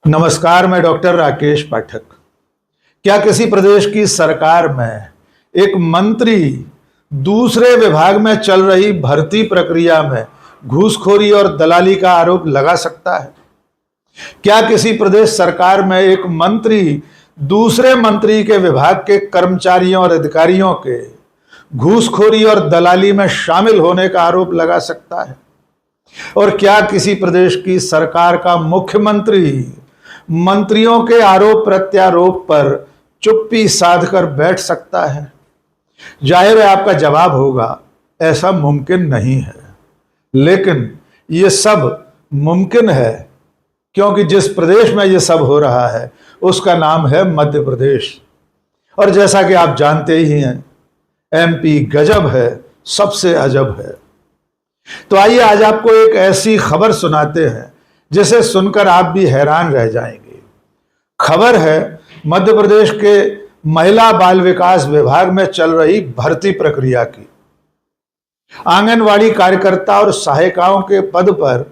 नमस्कार, मैं डॉक्टर राकेश पाठक। क्या किसी प्रदेश की सरकार में एक मंत्री दूसरे विभाग में चल रही भर्ती प्रक्रिया में घूसखोरी और दलाली का आरोप लगा सकता है? क्या किसी प्रदेश सरकार में एक मंत्री दूसरे मंत्री के विभाग के कर्मचारियों और अधिकारियों के घूसखोरी और दलाली में शामिल होने का आरोप लगा सकता है? और क्या किसी प्रदेश की सरकार का मुख्यमंत्री मंत्रियों के आरोप प्रत्यारोप पर चुप्पी साधकर बैठ सकता है? जाहिर है आपका जवाब होगा, ऐसा मुमकिन नहीं है। लेकिन यह सब मुमकिन है क्योंकि जिस प्रदेश में यह सब हो रहा है उसका नाम है मध्य प्रदेश। और जैसा कि आप जानते ही हैं, एमपी गजब है, सबसे अजब है। तो आइए आज आपको एक ऐसी खबर सुनाते हैं जिसे सुनकर आप भी हैरान रह जाएंगे। खबर है मध्य प्रदेश के महिला बाल विकास विभाग में चल रही भर्ती प्रक्रिया की। आंगनवाड़ी कार्यकर्ता और सहायिकाओं के पद पर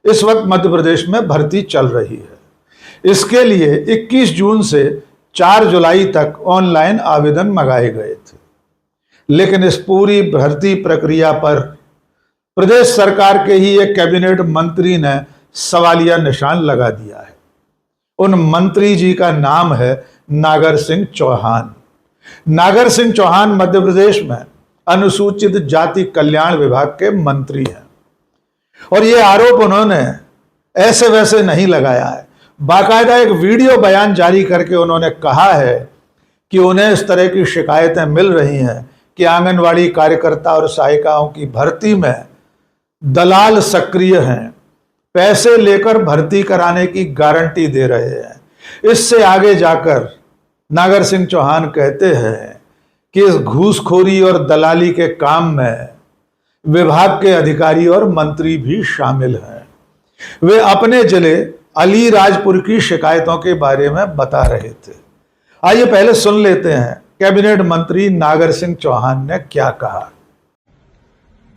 इस वक्त मध्य प्रदेश में भर्ती चल रही है। इसके लिए 21 जून से 4 जुलाई तक ऑनलाइन आवेदन मंगाए गए थे। लेकिन इस पूरी भर्ती प्रक्रिया पर प्रदेश सरकार के ही एक कैबिनेट मंत्री ने सवालिया निशान लगा दिया है। उन मंत्री जी का नाम है नागर सिंह चौहान। नागर सिंह चौहान मध्य प्रदेश में अनुसूचित जाति कल्याण विभाग के मंत्री हैं। और ये आरोप उन्होंने ऐसे वैसे नहीं लगाया है, बाकायदा एक वीडियो बयान जारी करके उन्होंने कहा है कि उन्हें इस तरह की शिकायतें मिल रही हैं कि आंगनवाड़ी कार्यकर्ता और सहायिकाओं की भर्ती में दलाल सक्रिय हैं, पैसे लेकर भर्ती कराने की गारंटी दे रहे हैं। इससे आगे जाकर नागर सिंह चौहान कहते हैं कि इस घूसखोरी और दलाली के काम में विभाग के अधिकारी और मंत्री भी शामिल हैं। वे अपने जिले अलीराजपुर की शिकायतों के बारे में बता रहे थे। आइए पहले सुन लेते हैं कैबिनेट मंत्री नागर सिंह चौहान ने क्या कहा।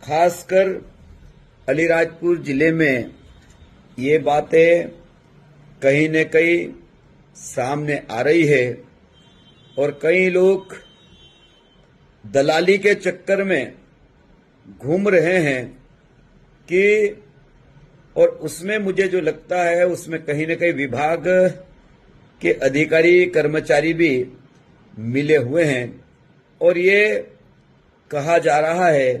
खासकर अलीराजपुर जिले में ये बातें कहीं न कहीं सामने आ रही है और कई लोग दलाली के चक्कर में घूम रहे हैं कि और उसमें मुझे जो लगता है उसमें कहीं न कहीं विभाग के अधिकारी कर्मचारी भी मिले हुए हैं। और ये कहा जा रहा है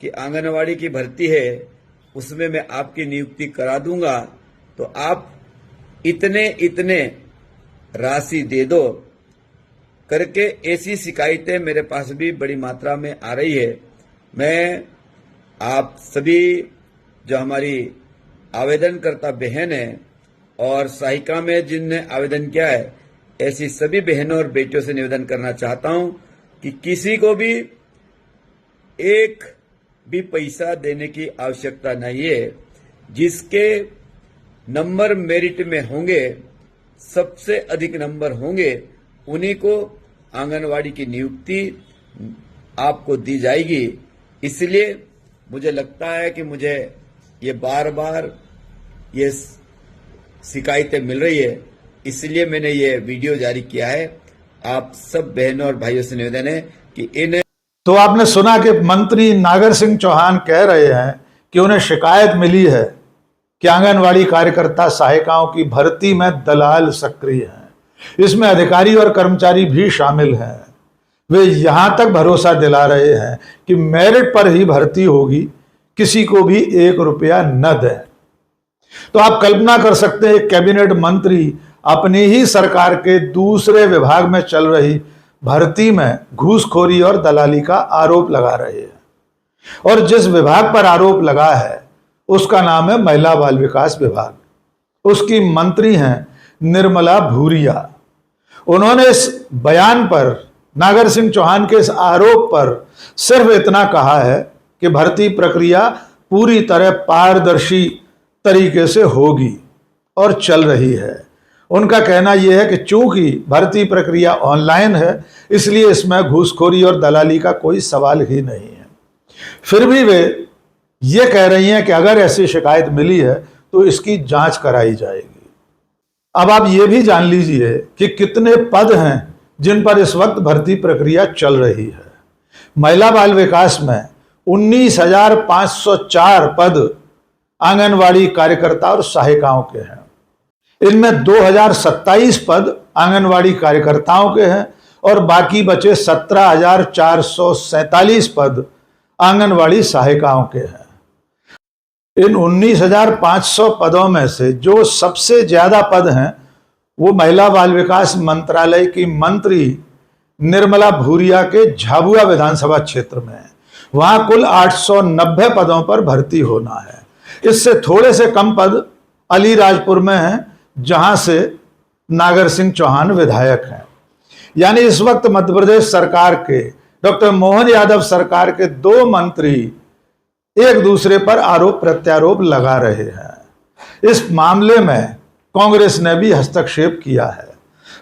कि आंगनवाड़ी की भर्ती है, उसमें मैं आपकी नियुक्ति करा दूंगा, तो आप इतने इतने राशि दे दो करके ऐसी शिकायतें मेरे पास भी बड़ी मात्रा में आ रही है। मैं आप सभी जो हमारी आवेदनकर्ता बहन है और सहायिका में जिनने आवेदन किया है, ऐसी सभी बहनों और बेटियों से निवेदन करना चाहता हूं कि किसी को भी एक भी पैसा देने की आवश्यकता नहीं है। जिसके नंबर मेरिट में होंगे, सबसे अधिक नंबर होंगे, उन्हीं को आंगनवाड़ी की नियुक्ति आपको दी जाएगी। इसलिए मुझे लगता है कि मुझे ये बार बार ये शिकायतें मिल रही है, इसलिए मैंने ये वीडियो जारी किया है। आप सब बहनों और भाइयों से निवेदन है कि इन तो आपने सुना कि मंत्री नागर सिंह चौहान कह रहे हैं कि उन्हें शिकायत मिली है कि आंगनवाड़ी कार्यकर्ता सहायिकाओं की भर्ती में दलाल सक्रिय हैं। इसमें अधिकारी और कर्मचारी भी शामिल हैं। वे यहां तक भरोसा दिला रहे हैं कि मेरिट पर ही भर्ती होगी, किसी को भी 1 रुपया न दें। तो आप कल्पना कर सकते हैं, कैबिनेट मंत्री अपनी ही सरकार के दूसरे विभाग में चल रही भर्ती में घूसखोरी और दलाली का आरोप लगा रहे हैं। और जिस विभाग पर आरोप लगा है उसका नाम है महिला बाल विकास विभाग। उसकी मंत्री हैं निर्मला भूरिया। उन्होंने इस बयान पर, नागर सिंह चौहान के इस आरोप पर सिर्फ इतना कहा है कि भर्ती प्रक्रिया पूरी तरह पारदर्शी तरीके से होगी और चल रही है। उनका कहना यह है कि चूंकि भर्ती प्रक्रिया ऑनलाइन है, इसलिए इसमें घूसखोरी और दलाली का कोई सवाल ही नहीं है। फिर भी वे ये कह रही हैं कि अगर ऐसी शिकायत मिली है तो इसकी जांच कराई जाएगी। अब आप ये भी जान लीजिए कि कितने पद हैं जिन पर इस वक्त भर्ती प्रक्रिया चल रही है। महिला बाल विकास में 19,504 पद आंगनवाड़ी कार्यकर्ता और सहायिकाओं के हैं। इनमें 2,027 पद आंगनवाड़ी कार्यकर्ताओं के हैं और बाकी बचे 17,447 पद आंगनवाड़ी सहायिकाओं के हैं। इन 19,500 पदों में से जो सबसे ज्यादा पद हैं वो महिला बाल विकास मंत्रालय की मंत्री निर्मला भूरिया के झाबुआ विधानसभा क्षेत्र में है। वहां कुल 890 पदों पर भर्ती होना है। इससे थोड़े से कम पद अलीराजपुर में हैं, जहां से नागर सिंह चौहान विधायक हैं। यानी इस वक्त मध्य प्रदेश सरकार के, डॉक्टर मोहन यादव सरकार के 2 मंत्री एक दूसरे पर आरोप प्रत्यारोप लगा रहे हैं। इस मामले में कांग्रेस ने भी हस्तक्षेप किया है।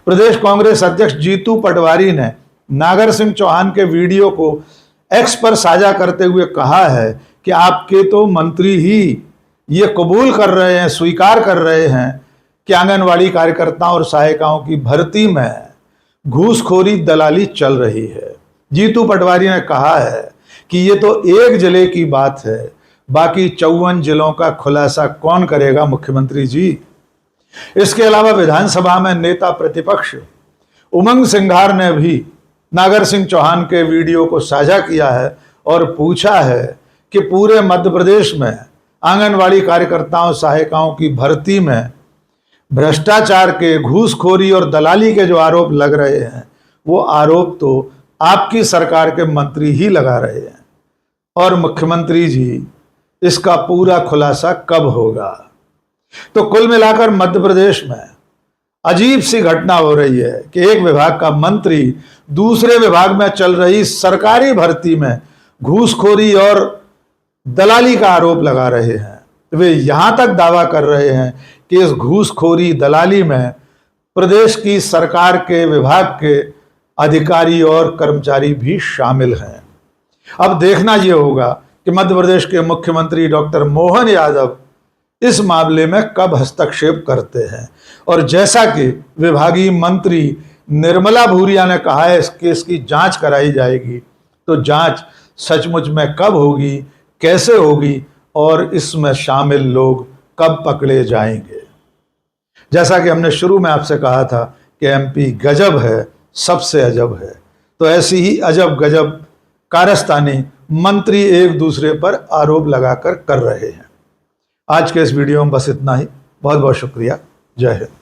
प्रदेश कांग्रेस अध्यक्ष जीतू पटवारी ने नागर सिंह चौहान के वीडियो को एक्स पर साझा करते हुए कहा है कि आपके तो मंत्री ही ये कबूल कर रहे हैं, स्वीकार कर रहे हैं कि आंगनवाड़ी कार्यकर्ताओं और सहायिकाओं की भर्ती में घूसखोरी दलाली चल रही है। जीतू पटवारी ने कहा है कि ये तो एक जिले की बात है, बाकी 54 जिलों का खुलासा कौन करेगा मुख्यमंत्री जी। इसके अलावा विधानसभा में नेता प्रतिपक्ष उमंग सिंघार ने भी नागर सिंह चौहान के वीडियो को साझा किया है और पूछा है कि पूरे मध्य प्रदेश में आंगनवाड़ी कार्यकर्ताओं सहायिकाओं की भर्ती में भ्रष्टाचार के, घूसखोरी और दलाली के जो आरोप लग रहे हैं वो आरोप तो आपकी सरकार के मंत्री ही लगा रहे हैं। और मुख्यमंत्री जी, इसका पूरा खुलासा कब होगा? तो कुल मिलाकर मध्य प्रदेश में अजीब सी घटना हो रही है कि एक विभाग का मंत्री दूसरे विभाग में चल रही सरकारी भर्ती में घूसखोरी और दलाली का आरोप लगा रहे हैं। वे यहां तक दावा कर रहे हैं कि इस घूसखोरी दलाली में प्रदेश की सरकार के विभाग के अधिकारी और कर्मचारी भी शामिल हैं। अब देखना यह होगा कि मध्य प्रदेश के मुख्यमंत्री डॉक्टर मोहन यादव इस मामले में कब हस्तक्षेप करते हैं। और जैसा कि विभागीय मंत्री निर्मला भूरिया ने कहा है इस केस की जांच कराई जाएगी, तो जांच सचमुच में कब होगी, कैसे होगी और इसमें शामिल लोग कब पकड़े जाएंगे। जैसा कि हमने शुरू में आपसे कहा था कि एमपी गजब है, सबसे अजब है, तो ऐसी ही अजब गजब कारस्तानी मंत्री एक दूसरे पर आरोप लगाकर कर रहे हैं। आज के इस वीडियो में बस इतना ही। बहुत बहुत शुक्रिया। जय हिंद।